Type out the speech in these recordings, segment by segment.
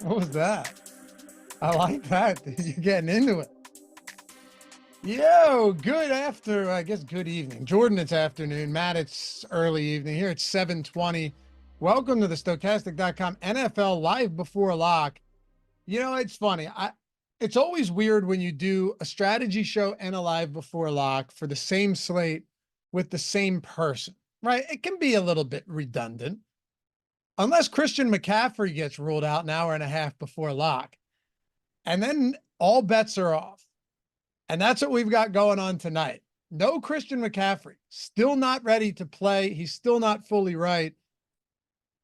What was that? I like that. You're getting into it. Yo, I guess good evening. Jordan, it's afternoon. Matt, it's early evening. Here it's 7:20. Welcome to the Stochastic.com NFL Live Before Lock. You know, it's funny. It's always weird when you do a strategy show and a live before lock for the same slate with the same person, right? It can be a little bit redundant. Unless Christian McCaffrey gets ruled out an hour and a half before lock. And then all bets are off. And that's what we've got going on tonight. No Christian McCaffrey, still not ready to play. He's still not fully right,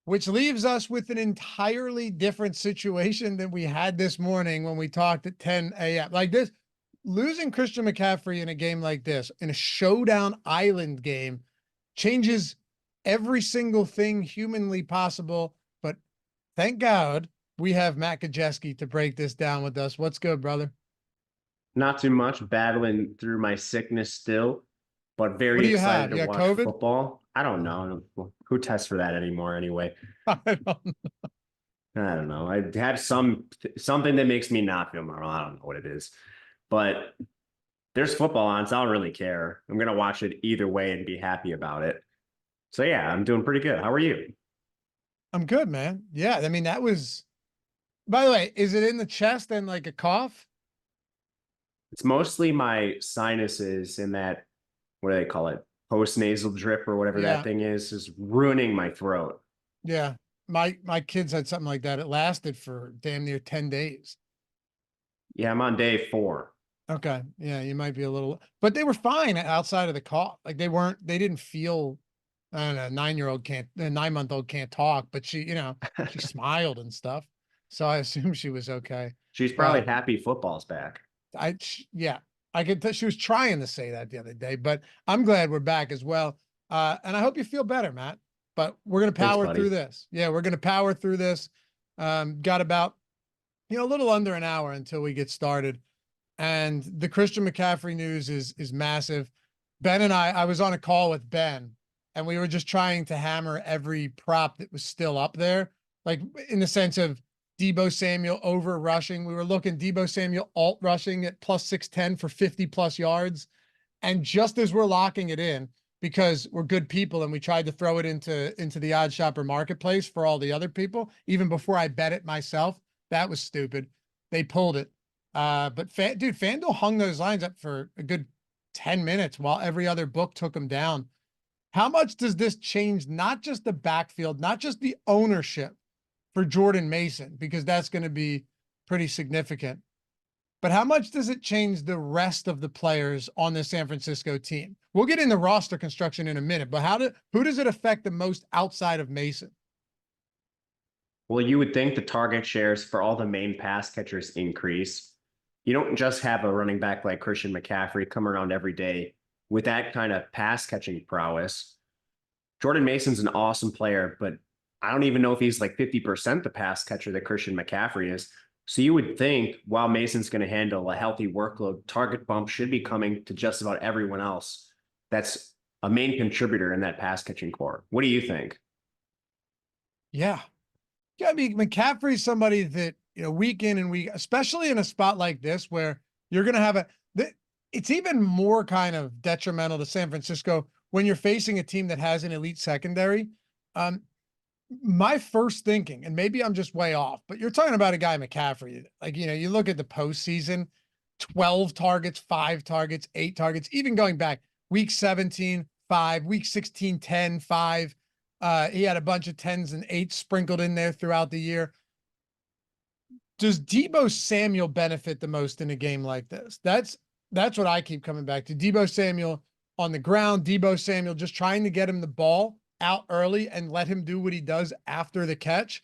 which leaves us with an entirely different situation than we had this morning when we talked at 10 a.m. Like this, losing Christian McCaffrey in a game like this, in a showdown island game, changes every single thing humanly possible. But thank God we have Matt Gajewski to break this down with us. What's good, brother? Not too much, battling through my sickness still, but very What do you excited have? to You got watch COVID? football. I don't know. Who tests for that anymore anyway? I don't I don't know. I had something that makes me not feel normal. I don't know what it is. But there's football on, so I don't really care. I'm gonna watch it either way and be happy about it. So yeah, I'm doing pretty good. How are you? I'm good, man. Yeah, I mean, that was, by the way, is it in the chest and like a cough? It's mostly my sinuses and that, what do they call it? Post-nasal drip or whatever that Yeah. thing is ruining my throat. Yeah. My kids had something like that. It lasted for damn near 10 days. Yeah, I'm on day 4. Okay. Yeah, you might be a little, but they were fine outside of the cough. Like they didn't feel, I don't know, 9-year-old can't, a 9-month-old can't talk, but she smiled and stuff. So I assume she was okay. She's probably But happy football's back. yeah, I could tell she was trying to say that the other day, but I'm glad we're back as well. And I hope you feel better, Matt, but we're going to Thanks, power through buddy. this. Yeah, we're going to power through this. Got about, a little under an hour until we get started. And the Christian McCaffrey news is massive. Ben and I was on a call with Ben and we were just trying to hammer every prop that was still up there, like in the sense of Deebo Samuel over rushing. We were looking Deebo Samuel alt rushing at plus 610 for 50 plus yards. And just as we're locking it in, because we're good people and we tried to throw it into the odd shopper marketplace for all the other people, even before I bet it myself, that was stupid. They pulled it. But dude, FanDuel hung those lines up for a good 10 minutes while every other book took them down. How much does this change not just the backfield, not just the ownership for Jordan Mason, because that's going to be pretty significant, but how much does it change the rest of the players on the San Francisco team? We'll get into roster construction in a minute, but who does it affect the most outside of Mason? Well, you would think the target shares for all the main pass catchers increase. You don't just have a running back like Christian McCaffrey come around every day with that kind of pass catching prowess. Jordan Mason's an awesome player, but I don't even know if he's like 50% the pass catcher that Christian McCaffrey is. So you would think while Mason's going to handle a healthy workload, target bump should be coming to just about everyone else. That's a main contributor in that pass catching core. What do you think? Yeah. Yeah, I mean, McCaffrey's somebody that, week in and week, especially in a spot like this where you're going to have it's even more kind of detrimental to San Francisco when you're facing a team that has an elite secondary. My first thinking, and maybe I'm just way off, but you're talking about a guy, McCaffrey, like, you look at the postseason, 12 targets, 5 targets, 8 targets, even going back week 17, 5, week 16, 10, 5. He had a bunch of 10s and 8s sprinkled in there throughout the year. Does Deebo Samuel benefit the most in a game like this? That's what I keep coming back to. Deebo Samuel on the ground, Deebo Samuel just trying to get him the ball out early and let him do what he does after the catch.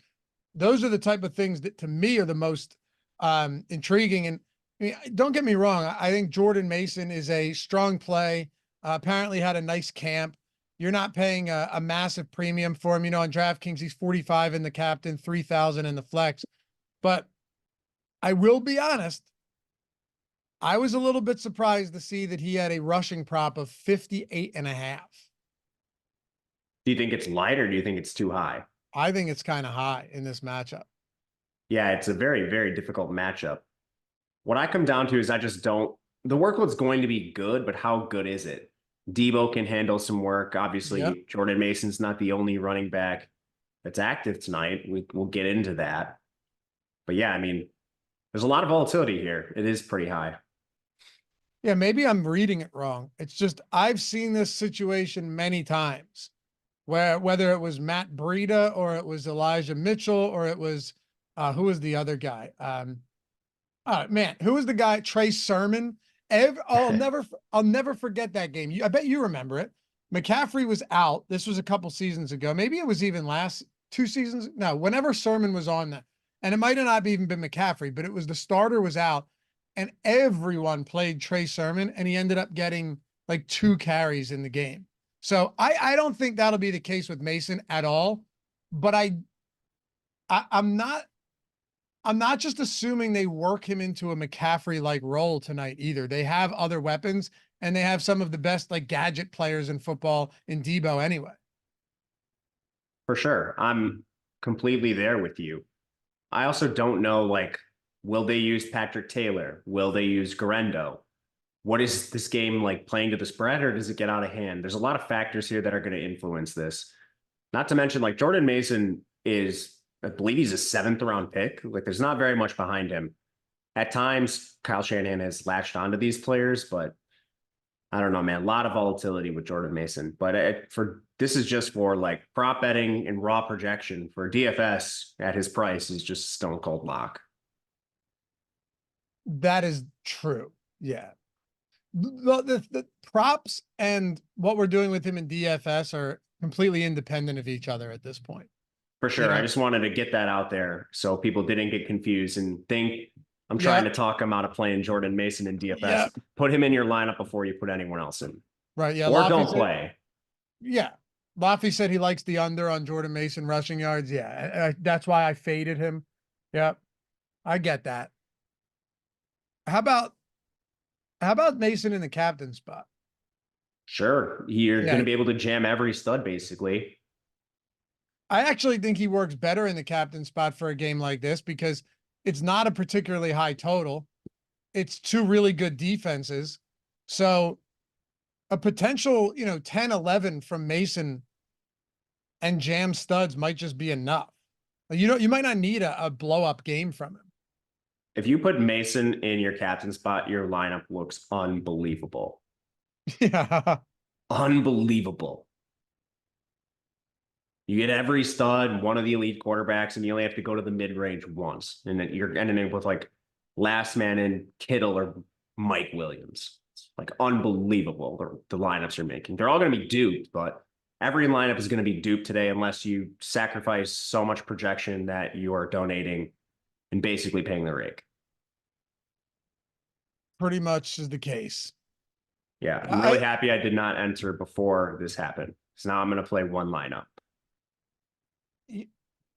Those are the type of things that to me are the most intriguing. And I mean, don't get me wrong. I think Jordan Mason is a strong play. Apparently had a nice camp. You're not paying a massive premium for him. On DraftKings, he's 45 in the captain, 3,000 in the flex. But I will be honest, I was a little bit surprised to see that he had a rushing prop of 58.5. Do you think it's light or do you think it's too high? I think it's kind of high in this matchup. Yeah, it's a very, very difficult matchup. What I come down to is I just don't, the workload's going to be good, but how good is it? Debo can handle some work. Yep. Obviously, Jordan Mason's not the only running back that's active tonight. We'll get into that. But yeah, I mean, there's a lot of volatility here. It is pretty high. Yeah, maybe I'm reading it wrong. It's just I've seen this situation many times where whether it was Matt Breida or it was Elijah Mitchell or it was who was the other guy? Man, who was the guy? Trey Sermon. I'll never forget that game. I bet you remember it. McCaffrey was out. This was a couple seasons ago. Maybe it was even last 2 seasons. No, whenever Sermon was on that, and it might have not even been McCaffrey, but it was the starter was out, and everyone played Trey Sermon, and he ended up getting like 2 carries in the game. So I don't think that'll be the case with Mason at all. But I'm not just assuming they work him into a McCaffrey like role tonight either. They have other weapons and they have some of the best like gadget players in football in Debo anyway. For sure. I'm completely there with you. I also don't know, like, will they use Patrick Taylor? Will they use Garendo? What is this game like playing to the spread, or does it get out of hand? There's a lot of factors here that are going to influence this. Not to mention, like, Jordan Mason is, I believe he's a 7th-round pick. Like, there's not very much behind him. At times, Kyle Shanahan has latched onto these players, but I don't know, man. A lot of volatility with Jordan Mason. But this is just for like prop betting and raw projection for DFS at his price is just stone cold lock. That is true. Yeah. The props and what we're doing with him in DFS are completely independent of each other at this point. For sure. You know? I just wanted to get that out there so people didn't get confused and think I'm trying to talk him out of playing Jordan Mason in DFS. Yeah. Put him in your lineup before you put anyone else in. Right. Yeah. Or don't play. Yeah. Laffy said he likes the under on Jordan Mason rushing yards. Yeah. That's why I faded him. Yep. I get that. How about Mason in the captain spot? Sure. You're going to be able to jam every stud, basically. I actually think he works better in the captain spot for a game like this because it's not a particularly high total. It's 2 really good defenses. So a potential, 10-11 from Mason and jam studs might just be enough. You might not need a blow up game from him. If you put Mason in your captain spot, your lineup looks unbelievable. Yeah. Unbelievable. You get every stud, one of the elite quarterbacks, and you only have to go to the mid-range once. And then you're ending up with like last man in Kittle or Mike Williams. It's like unbelievable the lineups you're making. They're all going to be duped, but every lineup is going to be duped today unless you sacrifice so much projection that you are donating and basically paying the rake. Pretty much is the case. Yeah, I'm really happy I did not enter before this happened. So now I'm going to play one lineup.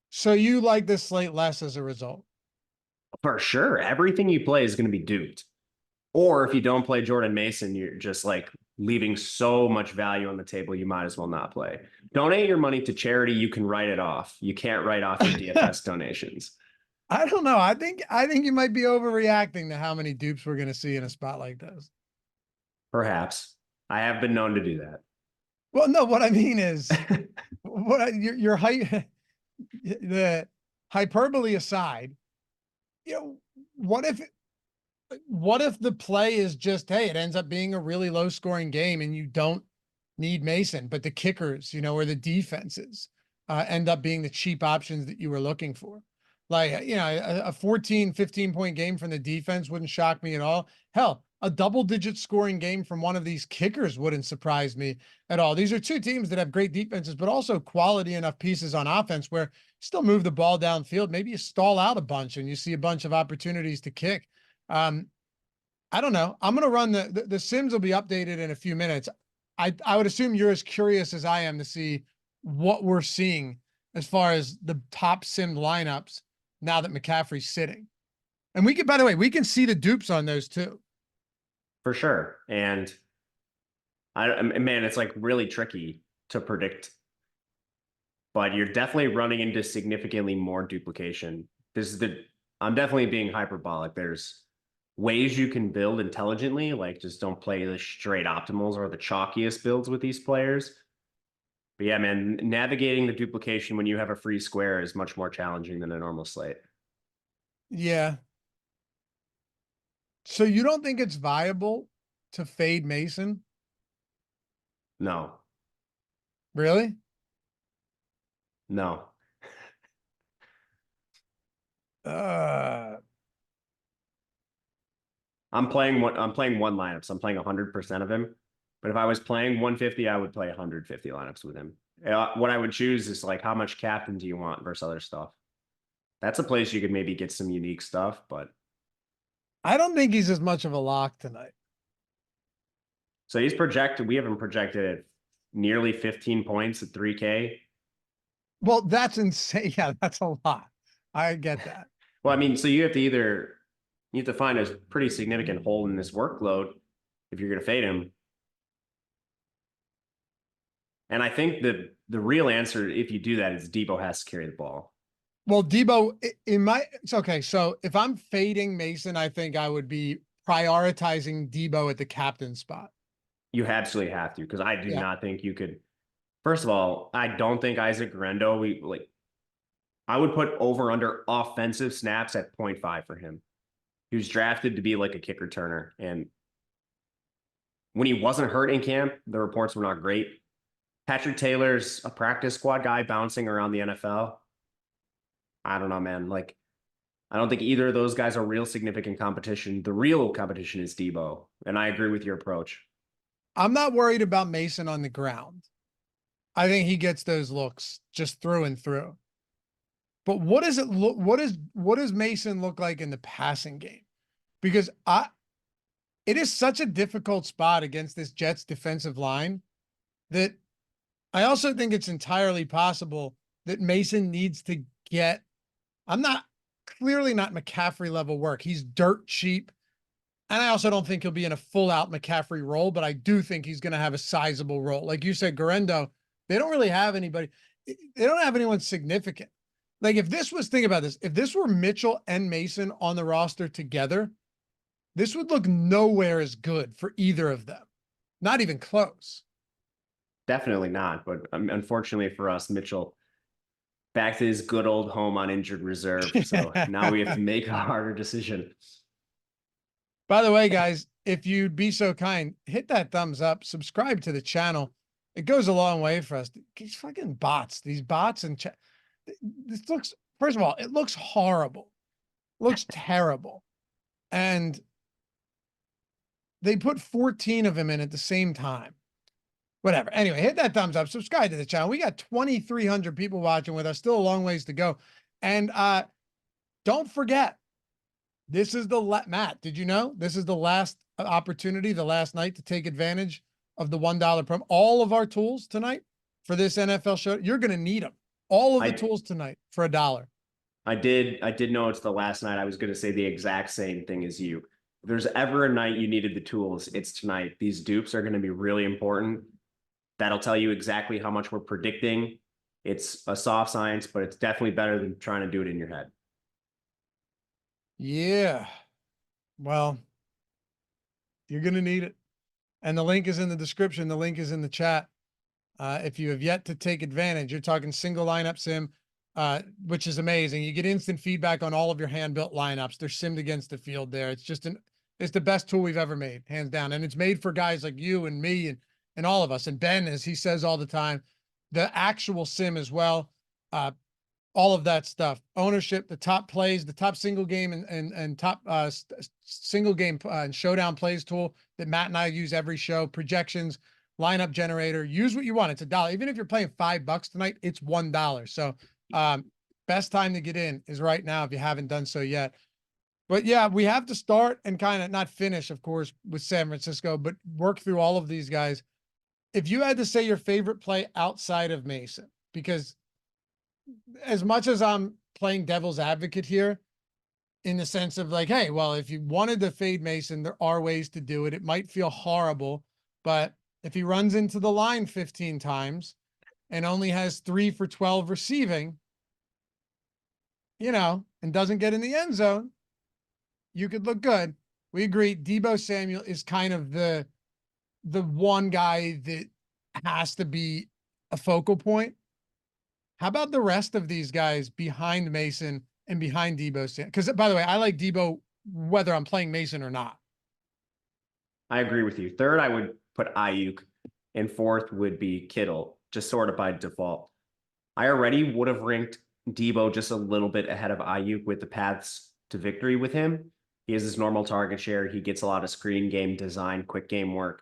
So you like this slate less as a result? For sure. Everything you play is going to be duped. Or if you don't play Jordan Mason, you're just like leaving so much value on the table, you might as well not play. Donate your money to charity. You can write it off. You can't write off your DFS donations. I don't know. I think you might be overreacting to how many dupes we're going to see in a spot like this. Perhaps. I have been known to do that. Well, no, what I mean is your height, the hyperbole aside, what if the play is just, hey, it ends up being a really low scoring game and you don't need Mason, but the kickers, or the defenses end up being the cheap options that you were looking for. Like, a 14, 15-point game from the defense wouldn't shock me at all. Hell, a double-digit scoring game from one of these kickers wouldn't surprise me at all. These are 2 teams that have great defenses, but also quality enough pieces on offense where you still move the ball downfield. Maybe you stall out a bunch and you see a bunch of opportunities to kick. I don't know. I'm going to run the Sims will be updated in a few minutes. I would assume you're as curious as I am to see what we're seeing as far as the top Sim lineups now that McCaffrey's sitting. And by the way, we can see the dupes on those too. For sure. And man, it's like really tricky to predict, but you're definitely running into significantly more duplication I'm definitely being hyperbolic. There's ways you can build intelligently, like just don't play the straight optimals or the chalkiest builds with these players. But yeah, man, navigating the duplication when you have a free square is much more challenging than a normal slate. Yeah. So you don't think it's viable to fade Mason? No, Really? no. Uh, I'm playing one lineup, so I'm playing 100% of him. But if I was playing 150, I would play 150 lineups with him. What I would choose is like how much captain do you want versus other stuff. That's a place you could maybe get some unique stuff, but I don't think he's as much of a lock tonight. so he's projected. We have him projected at nearly 15 points at 3K. Well, that's insane. Yeah, that's a lot. I get that. Well, I mean, so you have to find a pretty significant hole in this workload if you're going to fade him. And I think the real answer, if you do that, is Debo has to carry the ball. Well, Debo, it's okay. So if I'm fading Mason, I think I would be prioritizing Debo at the captain spot. You absolutely have to, because I do Yeah. not think you could. First of all, I don't think Isaac Guerrero, I would put over under offensive snaps at 0.5 for him. He was drafted to be like a kick returner. And when he wasn't hurt in camp, the reports were not great. Patrick Taylor's a practice squad guy bouncing around the NFL. I don't know, man. Like, I don't think either of those guys are real significant competition. The real competition is Debo. And I agree with your approach. I'm not worried about Mason on the ground. I think he gets those looks just through and through. But what does it look? What does Mason look like in the passing game? Because it is such a difficult spot against this Jets defensive line that I also think it's entirely possible that Mason needs to get. Clearly not McCaffrey level work. He's dirt cheap. And I also don't think he'll be in a full out McCaffrey role, but I do think he's going to have a sizable role. Like you said, Guerrero, they don't really have anybody. They don't have anyone significant. Like think about this. If this were Mitchell and Mason on the roster together, this would look nowhere as good for either of them. Not even close. Definitely not. But unfortunately for us, Mitchell back to his good old home on injured reserve. So now we have to make a harder decision. By the way, guys, if you'd be so kind, hit that thumbs up, subscribe to the channel. It goes a long way for us. These fucking bots, these bots and this looks, first of all, it looks horrible. Looks terrible. And they put 14 of them in at the same time. Whatever. Anyway, hit that thumbs up, subscribe to the channel. We got 2,300 people watching with us, still a long ways to go. And don't forget, this is Matt, did you know? This is the last opportunity, the last night to take advantage of the $1 promo. All of our tools tonight for this NFL show, you're going to need them. All of the tools tonight for $1. I did know it's the last night. I was going to say the exact same thing as you. If there's ever a night you needed the tools, it's tonight. These dupes are going to be really important. That'll tell you exactly how much we're predicting. It's a soft science, but it's definitely better than trying to do it in your head. Yeah. Well, you're going to need it. And the link is in the description. The link is in the chat. If you have yet to take advantage, you're talking single lineup sim, which is amazing. You get instant feedback on all of your hand-built lineups. They're simmed against the field there. It's just it's the best tool we've ever made, hands down. And it's made for guys like you and me and all of us. And Ben, as he says all the time, the actual sim as well. All of that stuff, ownership, the top plays, the top single game and top single game and showdown plays tool that Matt and I use every show, projections, lineup generator, use what you want. It's $1. Even if you're playing $5 tonight, it's $1. So best time to get in is right now if you haven't done so yet. But yeah, we have to start and kind of not finish, of course, with San Francisco, but work through all of these guys. If you had to say your favorite play outside of Mason, because as much as I'm playing devil's advocate here, in the sense of like, hey, well, if you wanted to fade Mason, there are ways to do it. It might feel horrible, but if he runs into the line 15 times and only has 3 for 12 receiving, you know, and doesn't get in the end zone, you could look good. We agree. Deebo Samuel is kind of the one guy that has to be a focal point. How about the rest of these guys behind Mason and behind Deebo Samuel? Because, by the way, I like Deebo whether I'm playing Mason or not. I agree with you. Third, I would put Ayuk, and fourth would be Kittle, just sort of by default. I already would have ranked Deebo just a little bit ahead of Ayuk with the paths to victory with him. He has his normal target share. He gets a lot of screen game design, quick game work.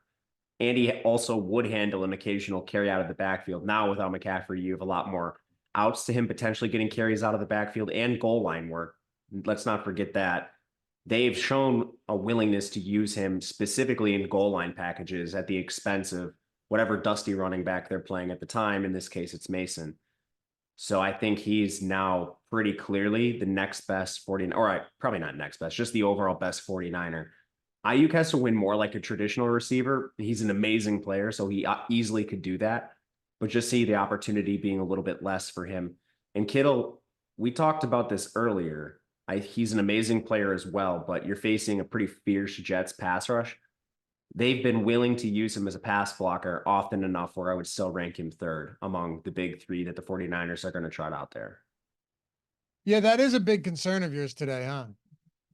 And he also would handle an occasional carry out of the backfield. Now, without McCaffrey, you have a lot more outs to him potentially getting carries out of the backfield and goal line work. Let's not forget that. They've shown a willingness to use him specifically in goal line packages at the expense of whatever dusty running back they're playing at the time. In this case, it's Mason. So I think he's now pretty clearly the next best 49, or probably not next best, just the overall best 49er. Ayuk has to win more like a traditional receiver. He's an amazing player, so he easily could do that. But just see the opportunity being a little bit less for him. And Kittle, we talked about this earlier. He's an amazing player as well, but you're facing a pretty fierce Jets pass rush. They've been willing to use him as a pass blocker often enough where I would still rank him third among the big three that the 49ers are going to trot out there. Yeah, that is a big concern of yours today, huh?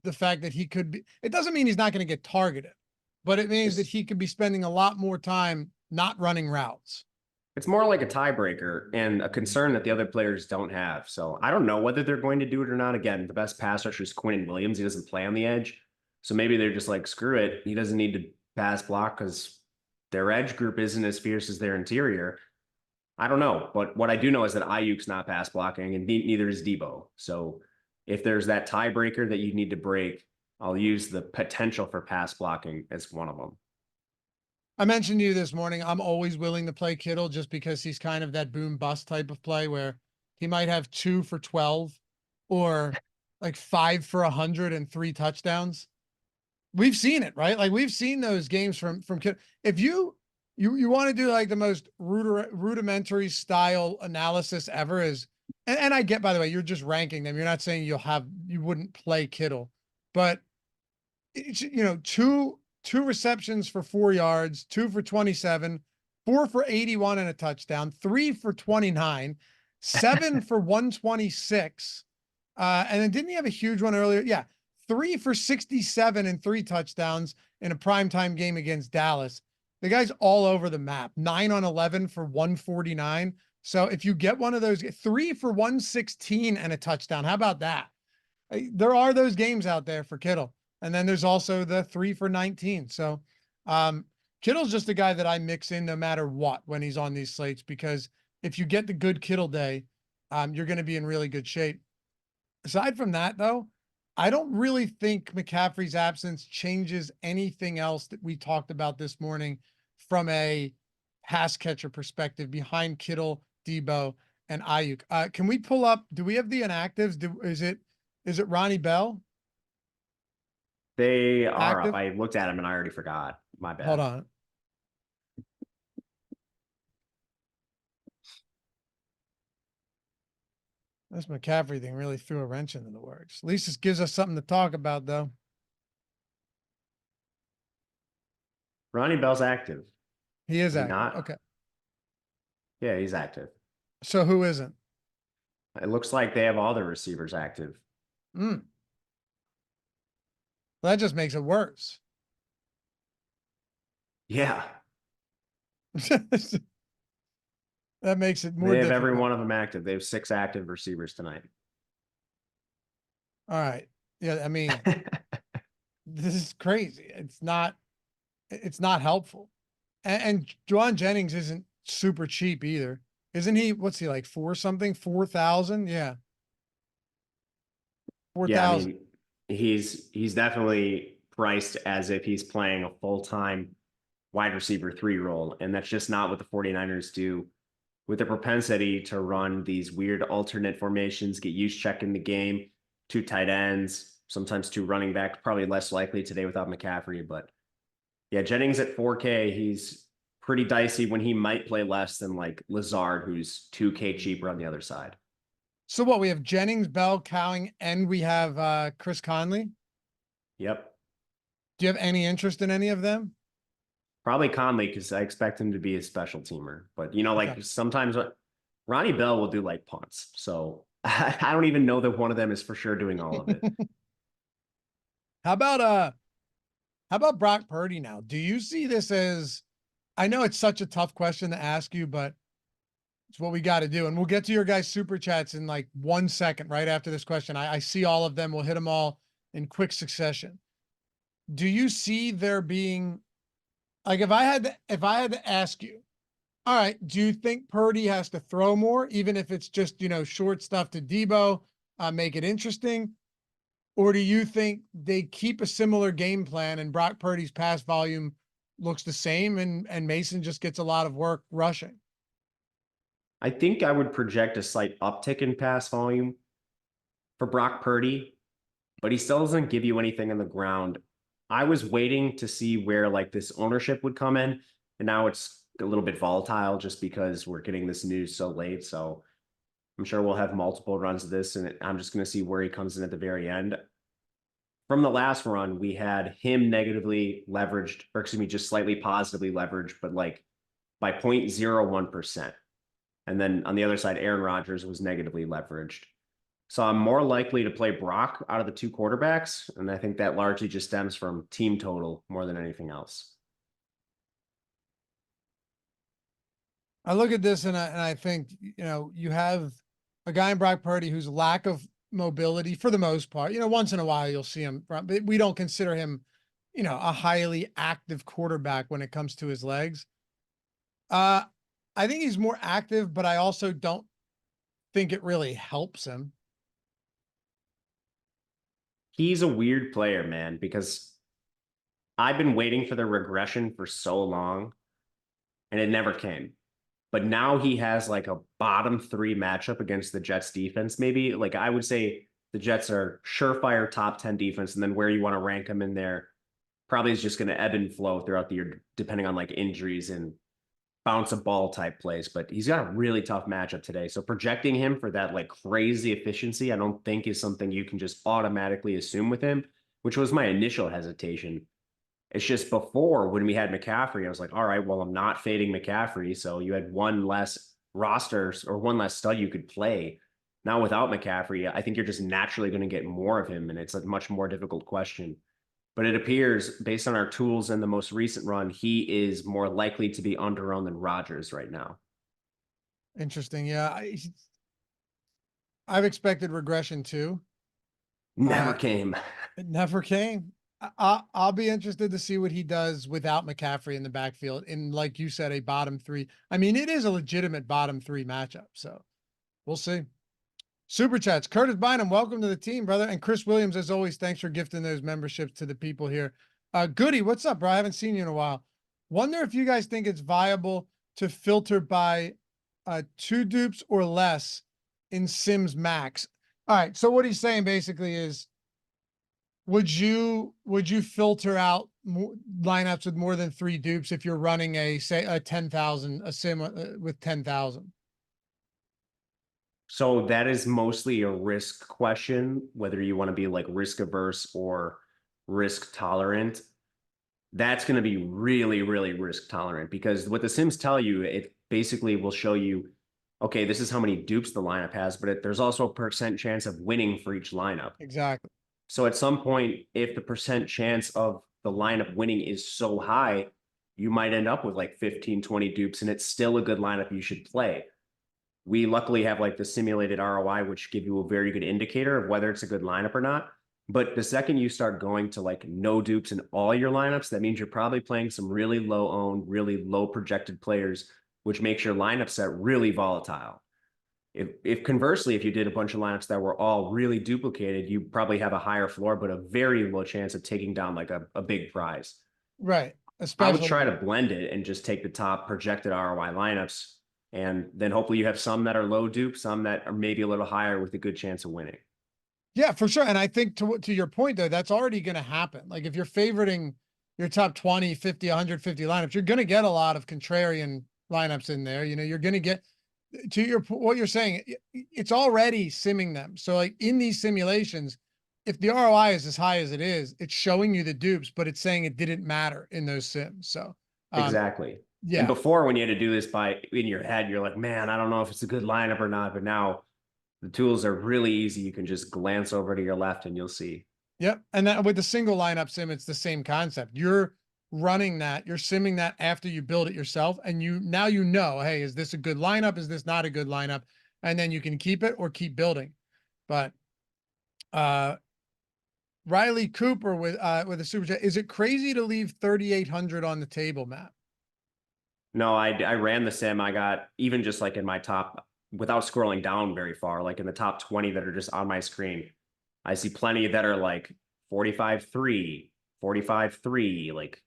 The fact that he could be, it doesn't mean he's not going to get targeted, but it means that he could be spending a lot more time not running routes. It's more like a tiebreaker and a concern that the other players don't have. So I don't know whether they're going to do it or not. Again, the best pass rusher is Quinnen Williams. He doesn't play on the edge. So maybe they're just like, screw it. He doesn't need to pass block because their edge group isn't as fierce as their interior. I don't know. But what I do know is that Ayuk's not pass blocking and neither is Deebo. So if there's that tiebreaker that you need to break, I'll use the potential for pass blocking as one of them. I mentioned to you this morning, I'm always willing to play Kittle just because he's kind of that boom bust type of play where he might have 2 for 12 or like 5 for 100 and 3 touchdowns. We've seen it, right? Like we've seen those games from Kittle. If you want to do like the most rudimentary style analysis ever is, and I get, by the way, you're just ranking them. You're not saying you wouldn't play Kittle, but it's, two receptions for 4 yards, 2 for 27, 4 for 81 and a touchdown, 3 for 29, 7 for 126. And then didn't he have a huge one earlier? Yeah. 3 for 67 and 3 touchdowns in a primetime game against Dallas. The guy's all over the map. 9 on 11 for 149. So if you get one of those, 3 for 116 and a touchdown, how about that? There are those games out there for Kittle. And then there's also the 3 for 19. So Kittle's just a guy that I mix in no matter what when he's on these slates, because if you get the good Kittle day, you're going to be in really good shape. Aside from that, though, I don't really think McCaffrey's absence changes anything else that we talked about this morning from a pass catcher perspective behind Kittle, Deebo, and Ayuk. Can we pull up? Do we have the inactives? Is it Ronnie Bell? They are Active? up. I looked at them and I already forgot. My bad. Hold on. This McCaffrey thing really threw a wrench into the works. At least this gives us something to talk about, though. Ronnie Bell's active. He is active. Not? Okay. Yeah, he's active. So who isn't? It looks like they have all their receivers active. Well, that just makes it worse. Yeah. That makes it more They have difficult. every one of them active. They have 6 active receivers tonight. All right. Yeah, I mean, this is crazy. It's not helpful. And Juwan Jennings isn't super cheap either. Isn't he? What's he like? 4,000? Yeah. 4,000. Yeah, I mean, he's definitely priced as if he's playing a full-time wide receiver 3 role. And that's just not what the 49ers do. With the propensity to run these weird alternate formations, get use check in the game, 2 tight ends, sometimes 2 running backs, probably less likely today without McCaffrey. But yeah, Jennings at 4K, he's pretty dicey when he might play less than like Lazard, who's 2K cheaper on the other side. So what, we have Jennings, Bell, Cowing, and we have Chris Conley. Yep. Do you have any interest in any of them? Probably Conley because I expect him to be a special teamer. But you know, Okay. like sometimes Ronnie Bell will do like punts. So I don't even know that one of them is for sure doing all of it. How about Brock Purdy now? Do you see this as, I know it's such a tough question to ask you, but it's what we got to do. And we'll get to your guys' super chats in like 1 second, right after this question. I see all of them. We'll hit them all in quick succession. Do you see there being, like, if I had to ask you, all right, do you think Purdy has to throw more, even if it's just, short stuff to Debo, make it interesting? Or do you think they keep a similar game plan and Brock Purdy's pass volume looks the same and Mason just gets a lot of work rushing? I think I would project a slight uptick in pass volume for Brock Purdy, but he still doesn't give you anything on the ground. I was waiting to see where like this ownership would come in, and now it's a little bit volatile just because we're getting this news so late. So I'm sure we'll have multiple runs of this, and I'm just going to see where he comes in at the very end. From the last run, we had him negatively leveraged, or excuse me, just slightly positively leveraged, but like by 0.01%. And then on the other side, Aaron Rodgers was negatively leveraged. So I'm more likely to play Brock out of the two quarterbacks. And I think that largely just stems from team total more than anything else. I look at this and I think, you have a guy in Brock Purdy whose lack of mobility for the most part, once in a while you'll see him, but we don't consider him, a highly active quarterback when it comes to his legs. I think he's more active, but I also don't think it really helps him. He's a weird player, man, because I've been waiting for the regression for so long and it never came. But now he has like a bottom 3 matchup against the Jets defense. Maybe like I would say the Jets are surefire top 10 defense. And then where you want to rank them in there probably is just going to ebb and flow throughout the year, depending on like injuries and bounce a ball type plays. But he's got a really tough matchup today. So projecting him for that like crazy efficiency, I don't think is something you can just automatically assume with him, which was my initial hesitation. It's just before when we had McCaffrey, I was like, all right, well, I'm not fading McCaffrey. So you had one less roster or one less stud you could play. Now without McCaffrey, I think you're just naturally going to get more of him. And it's a much more difficult question. But it appears based on our tools in the most recent run, he is more likely to be underowned than Rodgers right now. Interesting. Yeah. I've expected regression too. Never came. It never came. I'll be interested to see what he does without McCaffrey in the backfield in, like you said, a bottom 3. I mean, it is a legitimate bottom 3 matchup. So we'll see. Super chats. Curtis Bynum, welcome to the team, brother. And Chris Williams, as always, thanks for gifting those memberships to the people here. Goody, what's up, bro? I haven't seen you in a while. Wonder if you guys think it's viable to filter by 2 dupes or less in Sims Max. All right. So what he's saying basically is, would you filter out lineups with more than 3 dupes if you're running a 10,000, a sim with 10,000? So that is mostly a risk question, whether you want to be like risk averse or risk tolerant. That's going to be really, really risk tolerant because what the Sims tell you, it basically will show you, okay, this is how many dupes the lineup has, but there's also a percent chance of winning for each lineup. Exactly. So at some point, if the percent chance of the lineup winning is so high, you might end up with like 15, 20 dupes, and it's still a good lineup you should play. We luckily have like the simulated ROI, which give you a very good indicator of whether it's a good lineup or not. But the second you start going to like no dupes in all your lineups, that means you're probably playing some really low owned, really low projected players, which makes your lineup set really volatile. If conversely, if you did a bunch of lineups that were all really duplicated, you probably have a higher floor, but a very low chance of taking down like a big prize. Right. I would try to blend it and just take the top projected ROI lineups. And then hopefully you have some that are low dupe, some that are maybe a little higher with a good chance of winning. Yeah, for sure. And I think to your point, though, that's already going to happen. Like if you're favoriting your top 20, 50, 150 lineups, you're going to get a lot of contrarian lineups in there. You're going to get, to what you're saying, it's already simming them. So like in these simulations, if the ROI is as high as it is, it's showing you the dupes, but it's saying it didn't matter in those sims. So Exactly. And yeah. before, when you had to do this by in your head, you're like, man, I don't know if it's a good lineup or not. But now the tools are really easy. You can just glance over to your left and you'll see. Yep. And that with the single lineup sim, it's the same concept. You're running that, you're simming that after you build it yourself. And now you know, hey, is this a good lineup? Is this not a good lineup? And then you can keep it or keep building. But Riley Cooper with a super chat. Is it crazy to leave 3,800 on the table, Matt? No, I ran the sim. I got even just like in my top without scrolling down very far, like in the top 20 that are just on my screen. I see plenty that are like 45-3, 45-3, like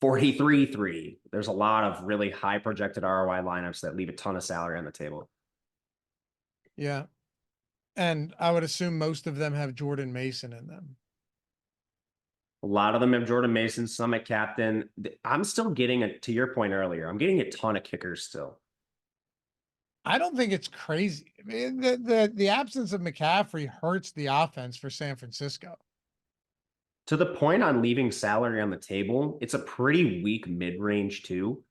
43-3. There's a lot of really high projected ROI lineups that leave a ton of salary on the table. Yeah. And I would assume most of them have Jordan Mason in them. A lot of them have Jordan Mason, some at captain. I'm still getting to your point earlier, I'm getting a ton of kickers still. I don't think it's crazy. I mean, the absence of McCaffrey hurts the offense for San Francisco. To the point on leaving salary on the table, it's a pretty weak mid-range too.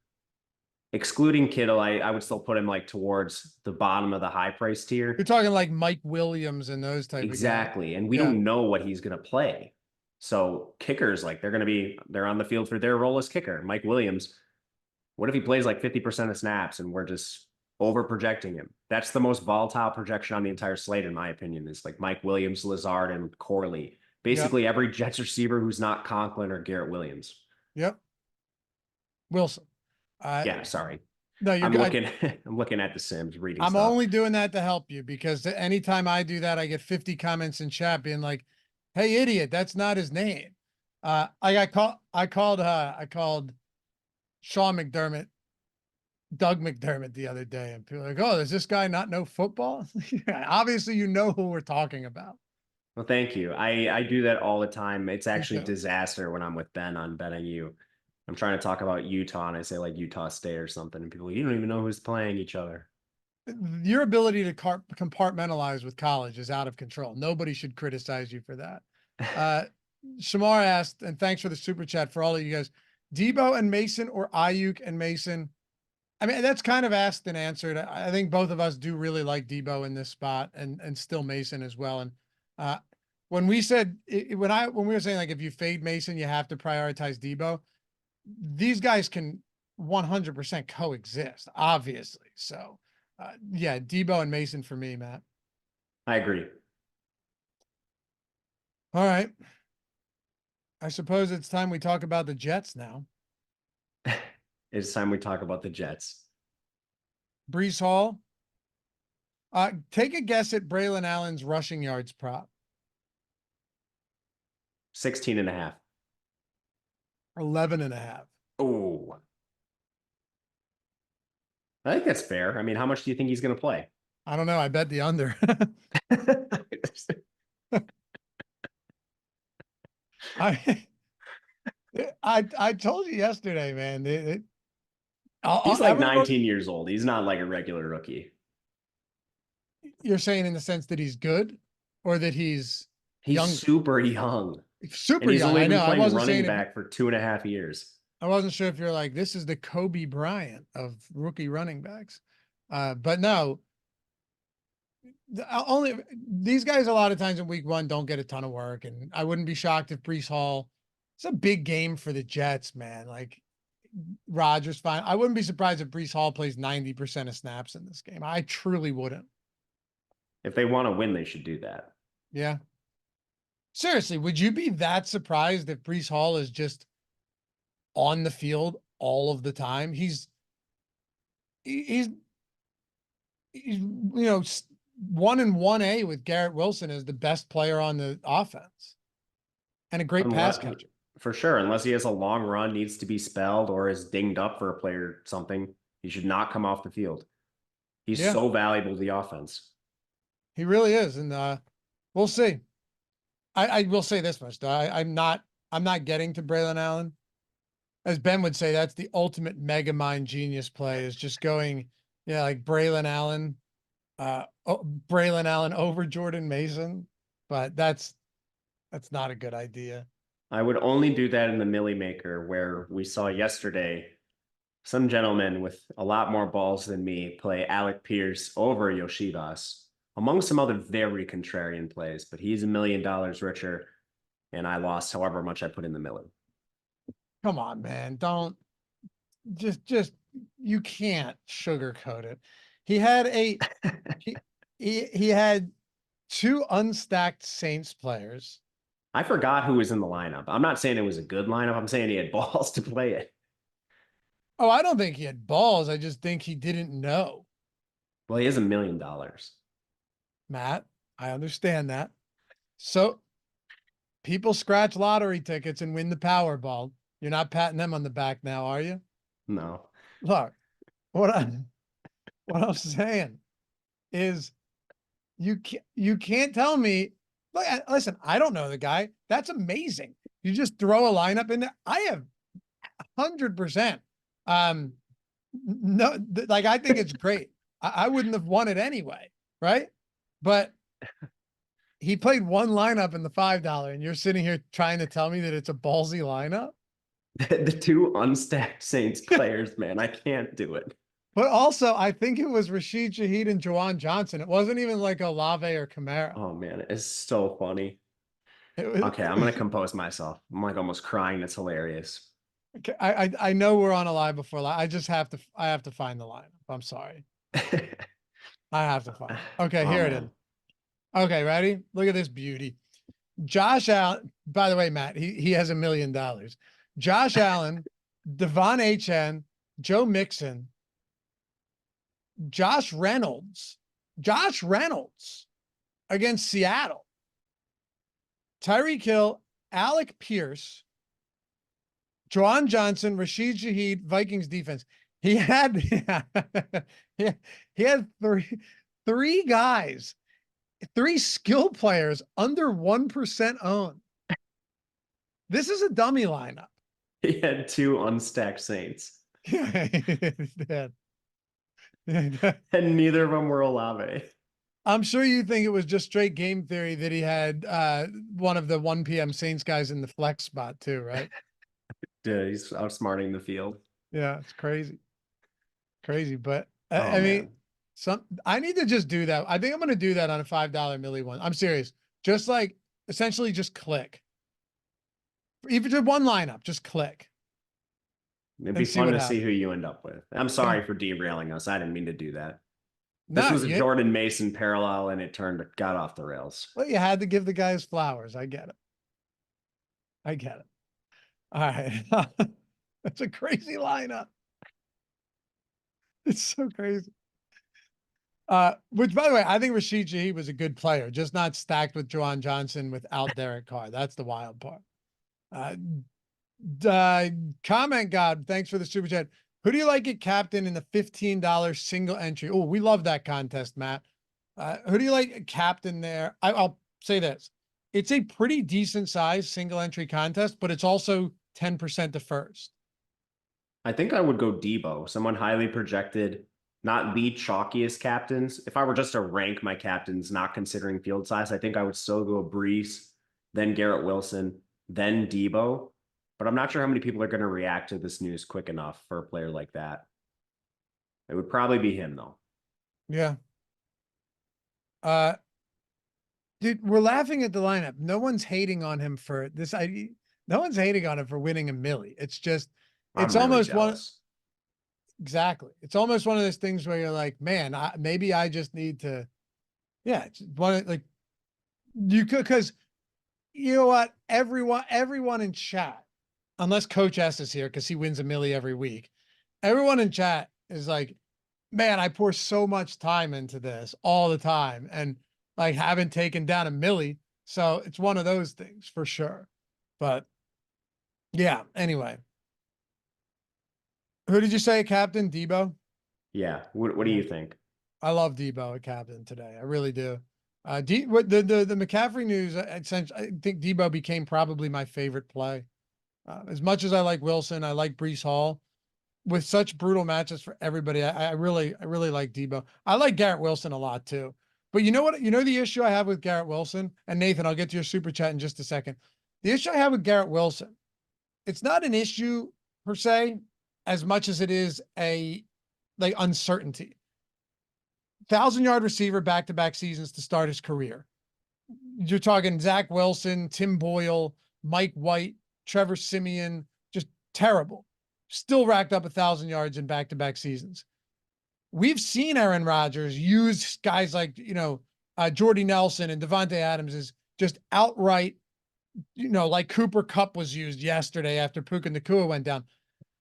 Excluding Kittle, I would still put him like towards the bottom of the high price tier. You're talking like Mike Williams and those type Exactly. of guys. And we don't know what he's going to play. So kickers, like they're on the field for their role as kicker. Mike Williams, what if he plays like 50% of snaps and we're just over projecting him? That's the most volatile projection on the entire slate, in my opinion, is like Mike Williams, Lazard, and Corley. Basically every Jets receiver who's not Conklin or Garrett Williams. Yep. Wilson. Yeah, sorry. No, I'm looking at the Sims, reading I'm stuff. only doing that to help you because anytime I do that, I get 50 comments in chat being like, "Hey, idiot, that's not his name." I called Sean McDermott, Doug McDermott the other day, and people are like, "Oh, does this guy not know football?" Obviously, you know who we're talking about. Well, thank you. I do that all the time. It's actually a disaster when I'm with Ben on Betting You. I'm trying to talk about Utah and I say like Utah State or something, and people, you don't even know who's playing each other. Your ability to compartmentalize with college is out of control. Nobody should criticize you for that. Shamar asked, and thanks for the super chat for all of you guys. Debo and Mason or Ayuk and Mason? I mean, that's kind of asked and answered. I think both of us do really like Debo in this spot and still Mason as well. And when we said when we were saying like if you fade Mason, you have to prioritize Debo. These guys can 100% coexist, obviously. So yeah, Debo and Mason for me, Matt. I agree. All right. I suppose it's time we talk about the Jets now. It's time we talk about the Jets. Breece Hall. Take a guess at Braylon Allen's rushing yards prop. 16.5. 11.5. Oh, I think that's fair. I mean, how much do you think he's going to play? I don't know. I bet the under. I told you yesterday, man. He's like 19 years old. He's not like a regular rookie. You're saying in the sense that he's good, or that he's young? Super young. Super young. Only I know. Playing I wasn't running saying back for 2.5 years. I wasn't sure if you're like, this is the Kobe Bryant of rookie running backs. But no, only these guys a lot of times in week one don't get a ton of work. And I wouldn't be shocked if Breece Hall, it's a big game for the Jets, man. Like Rodgers fine. I wouldn't be surprised if Breece Hall plays 90% of snaps in this game. I truly wouldn't. If they want to win, they should do that. Yeah. Seriously, would you be that surprised if Breece Hall is just on the field all of the time? He's you know, 1 and 1A with Garrett Wilson as the best player on the offense and a great pass catcher. For sure. Unless he has a long run, needs to be spelled, or is dinged up for a play or something, he should not come off the field. He's so valuable to the offense. He really is. And we'll see. I will say this much though. I'm not getting to Braylon Allen. As Ben would say, that's the ultimate mega mind genius play, is just going Yeah, like Braylon Allen, Braylon Allen over Jordan Mason, but that's not a good idea. I would only do that in the Millie Maker, where we saw yesterday some gentleman with a lot more balls than me play Alec Pierce over Yoshibas, among some other very contrarian plays, but he's $1 million richer, and I lost however much I put in the Miller. Come on, man. Don't just you can't sugarcoat it. He had a he had two unstacked Saints players. I forgot who was in the lineup. I'm not saying it was a good lineup. I'm saying he had balls to play it. Oh, I don't think he had balls. I just think he didn't know. Well, he is $1 million. Matt, I understand that. So people scratch lottery tickets and win the Powerball. You're not patting them on the back now, are you? No. Look, what I'm saying is you can't tell me. Look, listen, I don't know the guy. That's amazing. You just throw a lineup in there. I have 100%. No, like I think it's great. I wouldn't have won it anyway, right? But he played one lineup in the $5, and you're sitting here trying to tell me that it's a ballsy lineup. The two unstacked Saints players, man, I can't do it. But also, I think it was Rashid Shaheed and Juwan Johnson. It wasn't even like Olave or Kamara. Oh man, it's so funny. Was, Okay, I'm gonna compose myself. I'm like almost crying. It's hilarious. Okay, I know we're on a live before live. I have to find the lineup. I'm sorry. I have to find it. Okay, Oh, here man. it is. Okay, ready? Look at this beauty. Josh Allen, by the way, Matt, he has $1 million. Josh Allen, Devon Achane, Joe Mixon, Josh Reynolds against Seattle, Tyreek Hill, Alec Pierce, Juwan Johnson, Rashid Shaheed, Vikings defense. He had he had three guys, three skill players under 1% owned. This is a dummy lineup. He had two unstacked Saints. Yeah. And neither of them were Olave. I'm sure you think it was just straight game theory that he had one of the 1 p.m. Saints guys in the flex spot too, right? Dude, he's outsmarting the field. Yeah, it's crazy. Crazy, but Oh, I mean, man. I need to just do that. I think I'm going to do that on a $5 Millie one. I'm serious. Just like essentially just click. Even to one lineup, just click. It'd be fun to see who you end up with. I'm sorry for derailing us. I didn't mean to do that. This was a Jordan Mason parallel, and it got off the rails. Well, you had to give the guys flowers. I get it. I get it. All right. That's a crazy lineup. It's so crazy. Which, by the way, I think Rashid Shaheed was a good player, just not stacked with Juwan Johnson without Derek Carr. That's the wild part. Comment God, thanks for the super chat. Who do you like at captain in the $15 single entry? Oh, we love that contest, Matt. Who do you like at captain there? I'll say this. It's a pretty decent size single entry contest, but it's also 10% to first. I think I would go Debo, someone highly projected, not the chalkiest captains. If I were just to rank my captains, not considering field size, I think I would still go Brees, then Garrett Wilson, then Debo. But I'm not sure how many people are going to react to this news quick enough for a player like that. It would probably be him, though. Yeah. Dude, we're laughing at the lineup. No one's hating on him for this. No one's hating on him for winning a milli. It's just, it's almost one. Exactly. It's almost one of those things where you're like, man, maybe I just need to, yeah, one like you could, because you know what, everyone in chat, unless Coach S is here because he wins a milli every week, everyone in chat is like, man, I pour so much time into this all the time and like haven't taken down a milli. So it's one of those things for sure. But yeah, anyway. Who did you say, Captain? Debo? Yeah. What do you think? I love Debo at captain today. I really do. The McCaffrey news, I think Debo became probably my favorite play. As much as I like Wilson, I like Breece Hall. with such brutal matches for everybody, I really like Debo. I like Garrett Wilson a lot too. But you know what? You know the issue I have with Garrett Wilson, and Nathan, I'll get to your super chat in just a second. The issue I have with Garrett Wilson, it's not an issue per se, as much as it is a like uncertainty. 1,000-yard receiver back-to-back seasons to start his career. You're talking Zach Wilson, Tim Boyle, Mike White, Trevor Siemian, just terrible. Still racked up 1,000 yards in back-to-back seasons. We've seen Aaron Rodgers use guys like, Jordy Nelson and Devontae Adams as just outright, like Cooper Kupp was used yesterday after Puka Nacua went down.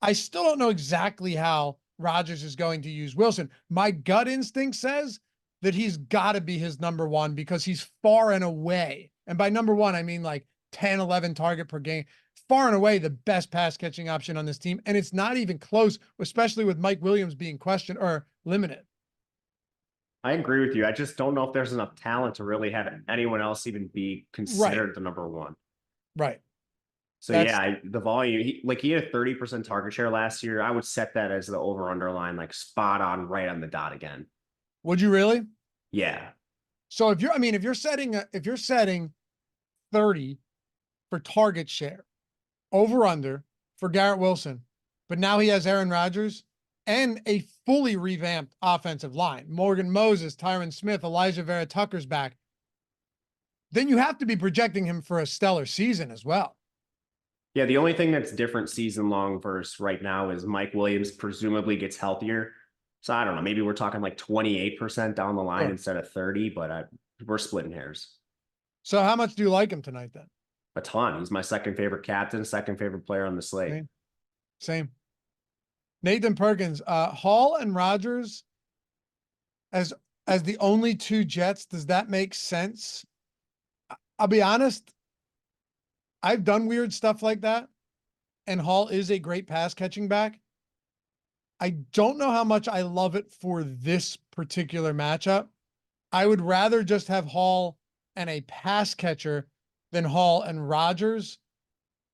I still don't know exactly how Rodgers is going to use Wilson. My gut instinct says that he's got to be his number one because he's far and away. And by number one, I mean like 10, 11 target per game, far and away the best pass catching option on this team. And it's not even close, especially with Mike Williams being questioned or limited. I agree with you. I just don't know if there's enough talent to really have anyone else even be considered the number one. Right. So the volume, he had a 30% target share last year. I would set that as the over underline, like spot on, right on the dot again. Would you really? Yeah. So if you're setting 30 for target share, over under for Garrett Wilson, but now he has Aaron Rodgers and a fully revamped offensive line, Morgan Moses, Tyron Smith, Elijah Vera Tucker's back, then you have to be projecting him for a stellar season as well. Yeah, the only thing that's different season long versus right now is Mike Williams presumably gets healthier. So I don't know, maybe we're talking like 28% down the line instead of 30, but we're splitting hairs. So how much do you like him tonight then? A ton. He's my second favorite captain, second favorite player on the slate. Same. Nathan Perkins, Hall and Rodgers as the only two Jets, does that make sense? I'll be honest, I've done weird stuff like that, and Hall is a great pass catching back. I don't know how much I love it for this particular matchup. I would rather just have Hall and a pass catcher than Hall and Rodgers.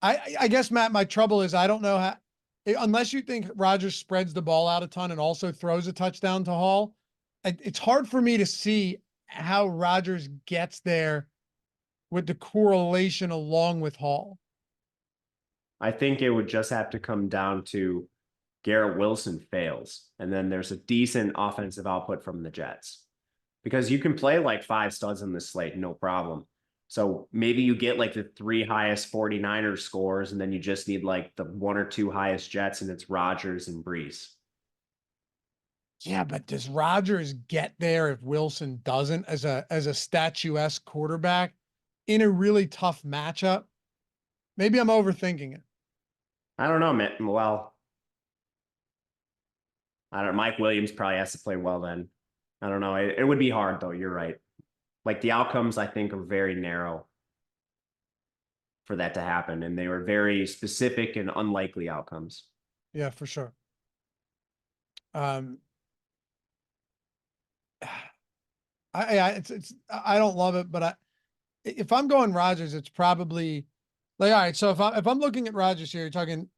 I guess, Matt, my trouble is I don't know how, unless you think Rodgers spreads the ball out a ton and also throws a touchdown to Hall, it's hard for me to see how Rodgers gets there with the correlation along with Hall. I think it would just have to come down to Garrett Wilson fails, and then there's a decent offensive output from the Jets. Because you can play like 5 studs in this slate, no problem. So maybe you get like the 3 highest 49ers scores, and then you just need like the 1 or 2 highest Jets, and it's Rodgers and Brees. Yeah, but does Rodgers get there if Wilson doesn't as a statuesque quarterback in a really tough matchup? Maybe I'm overthinking it. I don't know, man. Well, I don't know. Mike Williams probably has to play well then. I don't know. It would be hard though. You're right. Like the outcomes I think are very narrow for that to happen. And they were very specific and unlikely outcomes. Yeah, for sure. I don't love it, but if I'm going Rodgers, it's probably like, all right. So if I'm looking at Rodgers here, you're talking,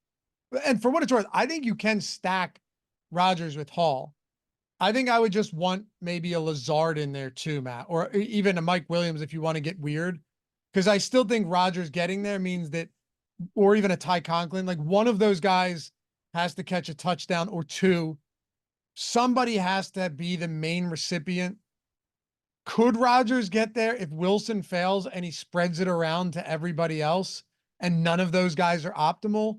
and for what it's worth, I think you can stack Rodgers with Hall. I think I would just want maybe a Lazard in there too, Matt, or even a Mike Williams if you want to get weird. Because I still think Rodgers getting there means that, or even a Ty Conklin, like one of those guys has to catch a touchdown or 2. Somebody has to be the main recipient. Could Rodgers get there if Wilson fails and he spreads it around to everybody else and none of those guys are optimal?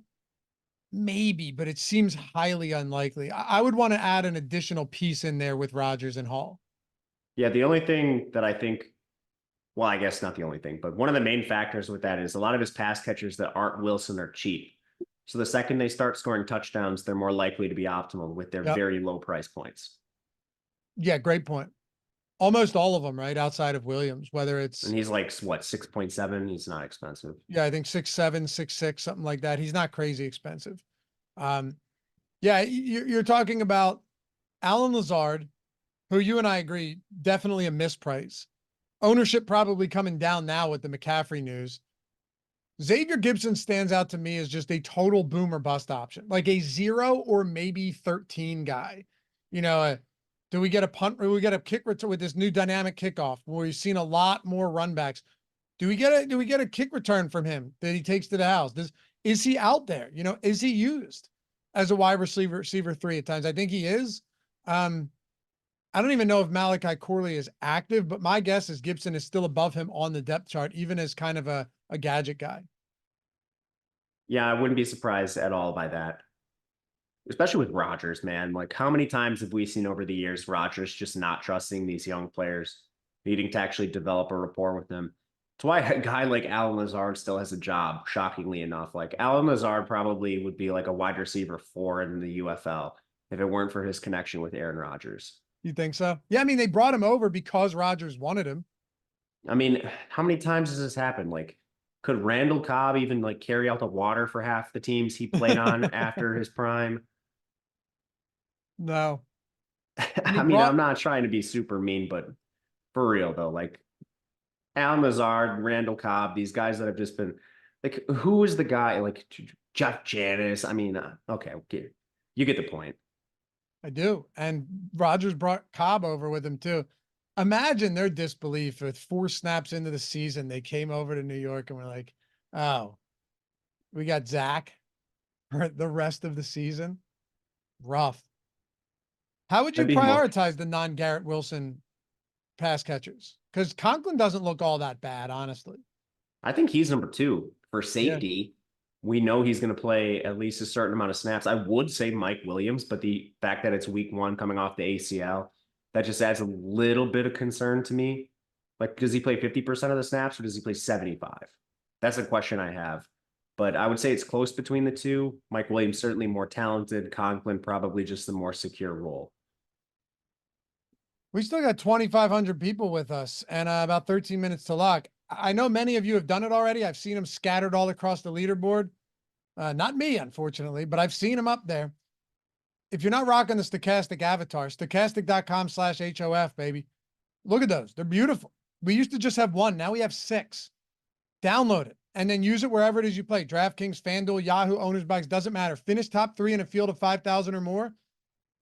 Maybe, but it seems highly unlikely. I would want to add an additional piece in there with Rodgers and Hall. Yeah, the only thing that I think, well, I guess not the only thing, but one of the main factors with that is a lot of his pass catchers that aren't Wilson are cheap. So the second they start scoring touchdowns, they're more likely to be optimal with their very low price points. Yeah, great point. Almost all of them, right? Outside of Williams, whether it's, and he's like what, 6.7. He's not expensive. Yeah, I think 6.7, 6.6, something like that. He's not crazy expensive. Yeah, you're talking about Alan Lazard, who you and I agree definitely a misprice. Ownership probably coming down now with the McCaffrey news. Xavier Gibson stands out to me as just a total boom or bust option, like a 0 or maybe 13 guy. You know, do we get a punt or we get a kick return with this new dynamic kickoff where we've seen a lot more run backs? Do we get a kick return from him that he takes to the house? Is he out there? You know, is he used as a wide receiver 3 at times? I think he is. I don't even know if Malachi Corley is active, but my guess is Gibson is still above him on the depth chart, even as kind of a gadget guy. Yeah, I wouldn't be surprised at all by that. Especially with Rodgers, man. Like, how many times have we seen over the years Rodgers just not trusting these young players, needing to actually develop a rapport with them? It's why a guy like Alan Lazard still has a job, shockingly enough. Like, Alan Lazard probably would be like a wide receiver 4 in the UFL if it weren't for his connection with Aaron Rodgers. You think so? Yeah, I mean, they brought him over because Rodgers wanted him. I mean, how many times has this happened? Like, could Randall Cobb even like carry out the water for half the teams he played on after his prime? No. I mean, I'm not trying to be super mean, but for real though, like Alan Lazard, Randall Cobb, these guys that have just been like, who is the guy? Like Jeff Janis. I mean, okay, you get the point. I do. And Rodgers brought Cobb over with him too. Imagine their disbelief with 4 snaps into the season. They came over to New York and were like, oh, we got Zach for the rest of the season. Rough. How would you prioritize the non-Garrett Wilson pass catchers? Because Conklin doesn't look all that bad, honestly. I think he's number 2 for safety. Yeah. We know he's going to play at least a certain amount of snaps. I would say Mike Williams, but the fact that it's week 1 coming off the ACL, that just adds a little bit of concern to me. Like, does he play 50% of the snaps or does he play 75? That's a question I have. But I would say it's close between the two. Mike Williams certainly more talented. Conklin probably just the more secure role. We still got 2,500 people with us and about 13 minutes to lock. I know many of you have done it already. I've seen them scattered all across the leaderboard. Not me, unfortunately, but I've seen them up there. If you're not rocking the Stochastic avatar, stochastic.com/HOF, baby. Look at those. They're beautiful. We used to just have 1. Now we have 6. Download it and then use it wherever it is you play. DraftKings, FanDuel, Yahoo, Owners Bikes, doesn't matter. Finish top 3 in a field of 5,000 or more.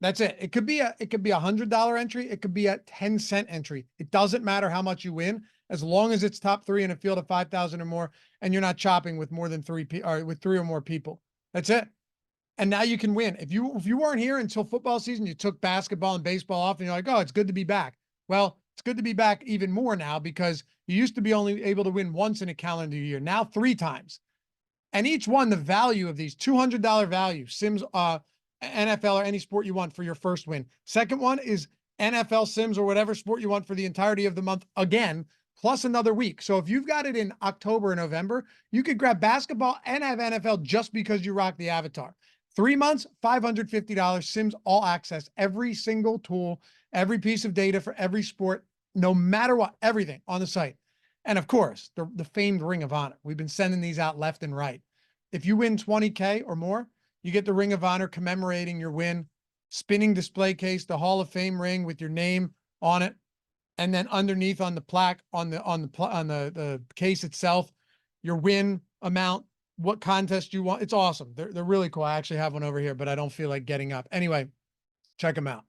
That's it. It could be a $100 entry. It could be a 10-cent entry. It doesn't matter how much you win, as long as it's top 3 in a field of 5,000 or more, and you're not chopping with more than 3 or with 3 or more people. That's it. And now you can win. If you weren't here until football season, you took basketball and baseball off, and you're like, oh, it's good to be back. Well, it's good to be back even more now because you used to be only able to win once in a calendar year. Now 3 times. And each one, the value of these $200 value, Sims, NFL or any sport you want for your first win. Second one is NFL Sims or whatever sport you want for the entirety of the month again, plus another week. So if you've got it in October or November, you could grab basketball and have NFL just because you rock the avatar. 3 months, $550, Sims all access, every single tool, every piece of data for every sport, no matter what, everything on the site. And of course, the famed Ring of Honor. We've been sending these out left and right. If you win 20K or more, you get the Ring of Honor commemorating your win, spinning display case, the Hall of Fame ring with your name on it, and then underneath on the plaque on the case itself, your win amount, what contest you want. It's awesome. They're really cool. I actually have one over here, but I don't feel like getting up. Anyway, check them out.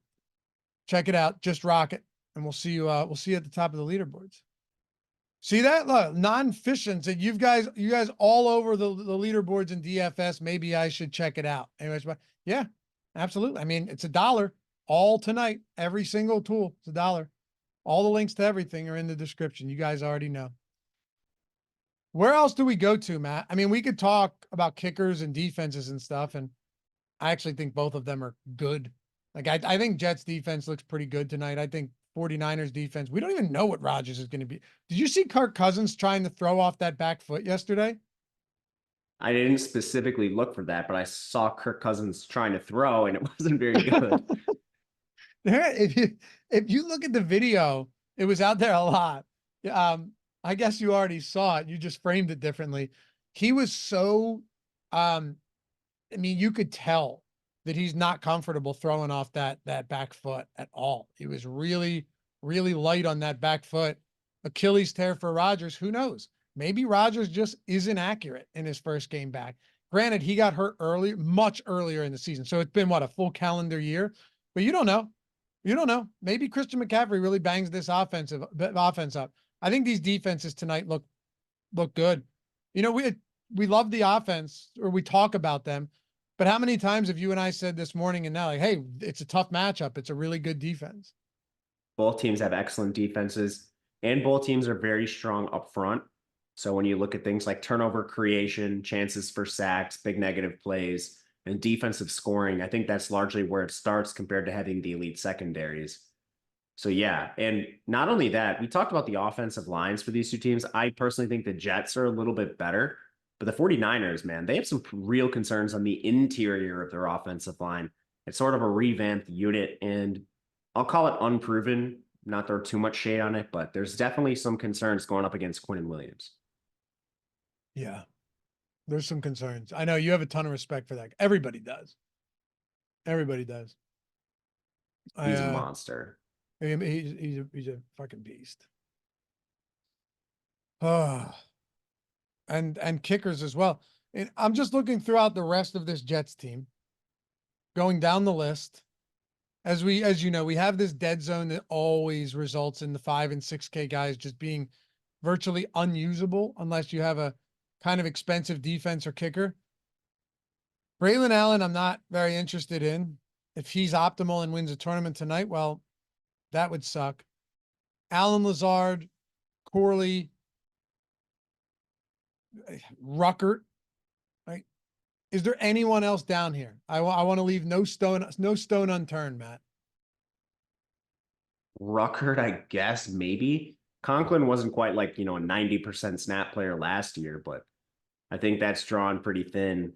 Check it out. Just rock it, and we'll see you. We'll see you at the top of the leaderboards. See that? Look, non-efficient. And you guys all over the leaderboards in DFS. Maybe I should check it out. Anyways, but yeah, absolutely. I mean, it's $1 all tonight. Every single tool, it's $1. All the links to everything are in the description. You guys already know. Where else do we go to, Matt? I mean, we could talk about kickers and defenses and stuff, and I actually think both of them are good. Like, I think Jets defense looks pretty good tonight. I think 49ers defense, we don't even know what Rodgers is going to be. Did you see Kirk Cousins trying to throw off that back foot yesterday? I didn't specifically look for that, but I saw Kirk Cousins trying to throw, and it wasn't very good. If you look at the video, it was out there a lot. I guess you already saw it. You just framed it differently. He was so, I mean, you could tell that he's not comfortable throwing off that back foot at all. He was really, really light on that back foot. Achilles tear for Rodgers. Who knows? maybe Rodgers just isn't accurate in his first game back. Granted, he got hurt early, much earlier in the season. So it's been what, a full calendar year, but you don't know. You don't know. Maybe Christian McCaffrey really bangs this offense up. I think these defenses tonight look good. You know, we love the offense, or we talk about them, but how many times have you and I said this morning and now, like, hey, it's a tough matchup. It's a really good defense. Both teams have excellent defenses, and both teams are very strong up front. So when you look at things like turnover creation, chances for sacks, big negative plays, and defensive scoring, I think that's largely where it starts compared to having the elite secondaries. So yeah, and not only that, we talked about the offensive lines for these two teams. I personally think the Jets are a little bit better, but the 49ers, man, they have some real concerns on the interior of their offensive line. It's sort of a revamped unit, and I'll call it unproven, not throw too much shade on it, but there's definitely some concerns going up against Quinn Williams. Yeah, there's some concerns. I know you have a ton of respect for that. Everybody does. Everybody does. He's a monster. He's a fucking beast. Oh, and kickers as well. And I'm just looking throughout the rest of this Jets team, going down the list. As you know, we have this dead zone that always results in the 5 and 6K guys just being virtually unusable unless you have a kind of expensive defense or kicker. Braylon Allen, I'm not very interested in. If he's optimal and wins a tournament tonight, well, that would suck. Allen Lazard, Corley, Ruckert. Right? Is there anyone else down here? I want to leave no stone unturned, Matt. Ruckert, I guess, maybe. Conklin wasn't quite like, a 90% snap player last year, but I think that's drawn pretty thin.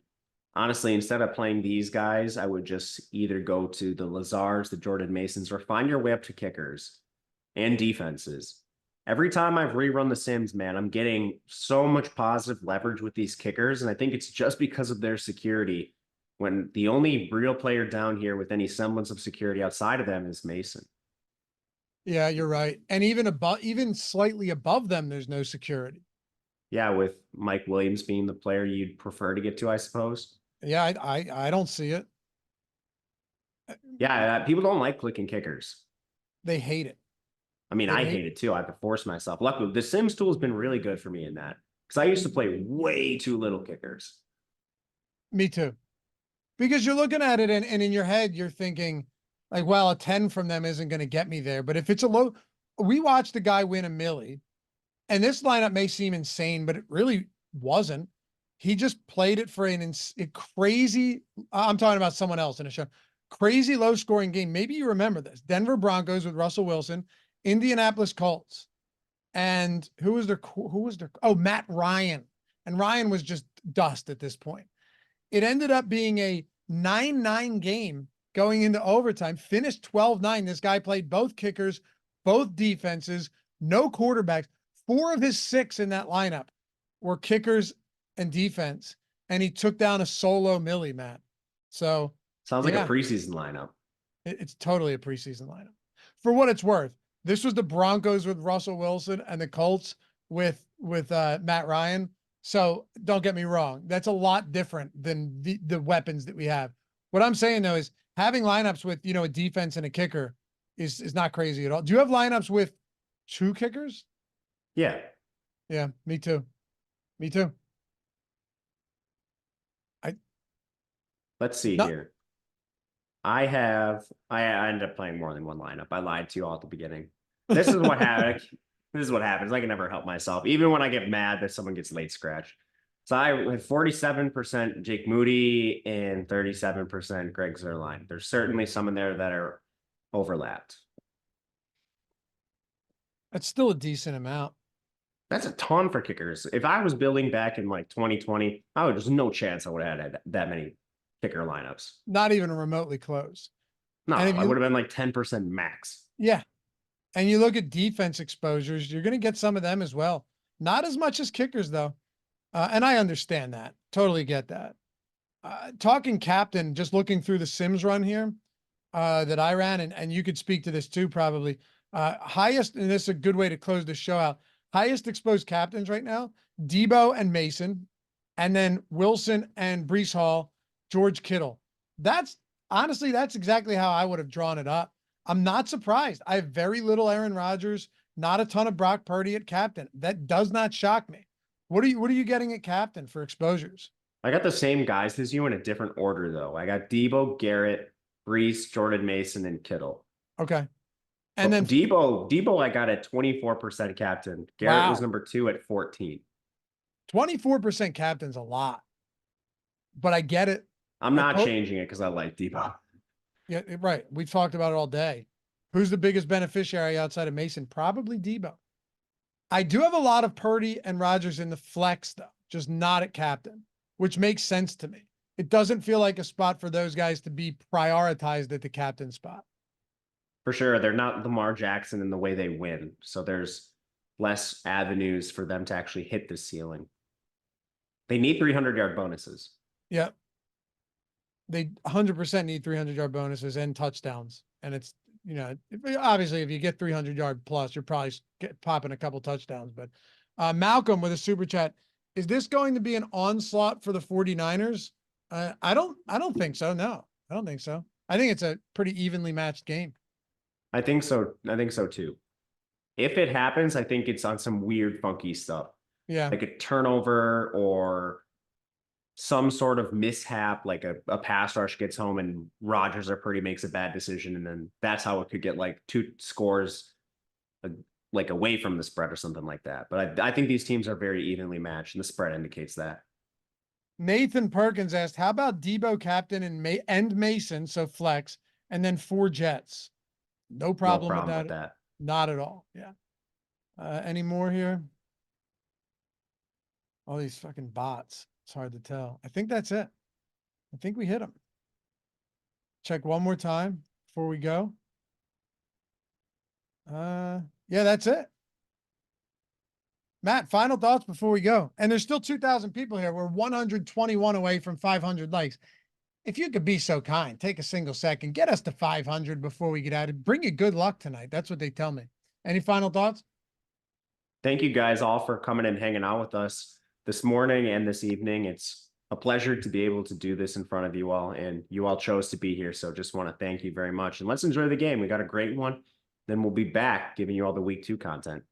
Honestly, instead of playing these guys, I would just either go to the Lazards, the Jordan Masons, or find your way up to kickers and defenses. Every time I've rerun the Sims, man, I'm getting so much positive leverage with these kickers, and I think it's just because of their security, when the only real player down here with any semblance of security outside of them is Mason. Yeah, you're right. And even slightly above them, there's no security. Yeah, with Mike Williams being the player you'd prefer to get to, I suppose. Yeah, I don't see it. Yeah, people don't like clicking kickers. They hate it. I mean, I hate it too. I have to force myself. Luckily, the Sims tool has been really good for me in that, because I used to play way too little kickers. Me too. Because you're looking at it and in your head, you're thinking like, well, a 10 from them isn't going to get me there. But if it's a low, we watched a guy win a milli, and this lineup may seem insane, but it really wasn't. He just played it for a crazy, I'm talking about someone else in a show, crazy low scoring game. Maybe you remember this. Denver Broncos with Russell Wilson, Indianapolis Colts. And who was their, oh, Matt Ryan. And Ryan was just dust at this point. It ended up being a 9-9 game going into overtime, finished 12-9. This guy played both kickers, both defenses, no quarterbacks. 4 of his 6 in that lineup were kickers and defense, and he took down a solo milli, Matt. So sounds like a preseason lineup. It's totally a preseason lineup. For what it's worth, this was the Broncos with Russell Wilson and the Colts with Matt Ryan. So don't get me wrong, that's a lot different than the weapons that we have. What I'm saying though is having lineups with a defense and a kicker is not crazy at all. Do you have lineups with 2 kickers? Yeah. Yeah, me too. Me too. Let's see here. I ended up playing more than one lineup. I lied to you all at the beginning. This is what happened. This is what happens. I can never help myself, even when I get mad that someone gets late scratch. So I have 47% Jake Moody and 37% Greg Zuerlein. There's certainly some in there that are overlapped. That's still a decent amount. That's a ton for kickers. If I was building back in like 2020, there's no chance I would have had that many kicker lineups. Not even remotely close. No, I would have been like 10% max. Yeah. And you look at defense exposures, you're going to get some of them as well. Not as much as kickers, though. And I understand that. Totally get that. Talking captain, just looking through the Sims run here that I ran, and you could speak to this too, probably. Highest, and this is a good way to close the show out, highest exposed captains right now Debo and Mason, and then Wilson and Brees Hall, George Kittle. That's honestly, that's exactly how I would have drawn it up. I'm not surprised. I have very little Aaron Rodgers, not a ton of Brock Purdy at captain. That does not shock me. What are you getting at captain for exposures? I got the same guys as you in a different order, though. I got Debo, Garrett, Brees, Jordan Mason, and Kittle. Okay. And then Debo, I got at 24% captain. Garrett was number 2 at 14. 24% captain's a lot, but I get it. I'm not changing it because I like Debo. Yeah, right. We've talked about it all day. Who's the biggest beneficiary outside of Mason? Probably Debo. I do have a lot of Purdy and Rodgers in the flex, though, just not at captain, which makes sense to me. It doesn't feel like a spot for those guys to be prioritized at the captain spot. For sure. They're not Lamar Jackson in the way they win. So there's less avenues for them to actually hit the ceiling. They need 300-yard bonuses. Yep. They 100% need 300-yard bonuses and touchdowns. And it's, obviously if you get 300-yard plus, you're probably popping a couple touchdowns. But Malcolm with a super chat, is this going to be an onslaught for the 49ers? I don't think so. No, I don't think so. I think it's a pretty evenly matched game. I think so. I think so too. If it happens, I think it's on some weird, funky stuff. Yeah. Like a turnover or some sort of mishap, like a pass rush gets home and Rodgers or Purdy makes a bad decision. And then that's how it could get like 2 scores like away from the spread or something like that. But I think these teams are very evenly matched and the spread indicates that. Nathan Perkins asked, how about Debo captain and Mason, so flex, and then 4 Jets? No problem, with that. Not at all. Yeah. Any more here? All these fucking bots. It's hard to tell. I think that's it. I think we hit them. Check one more time before we go. Yeah, that's it. Matt, final thoughts before we go. And there's still 2,000 people here. We're 121 away from 500 likes. If you could be so kind, take a single second, get us to 500 before we get out of it. Bring you good luck tonight. That's what they tell me. Any final thoughts? Thank you guys all for coming and hanging out with us this morning and this evening. It's a pleasure to be able to do this in front of you all, and you all chose to be here. So just want to thank you very much, and let's enjoy the game. We got a great one. Then we'll be back giving you all the week 2 content.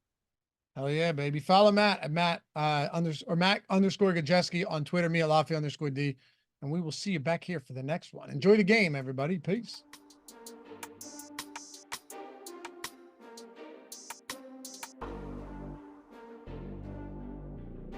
Hell yeah, baby. Follow Matt at Matt _Gajewski on Twitter, me at Lafayette _D. And we will see you back here for the next one. Enjoy the game, everybody. Peace.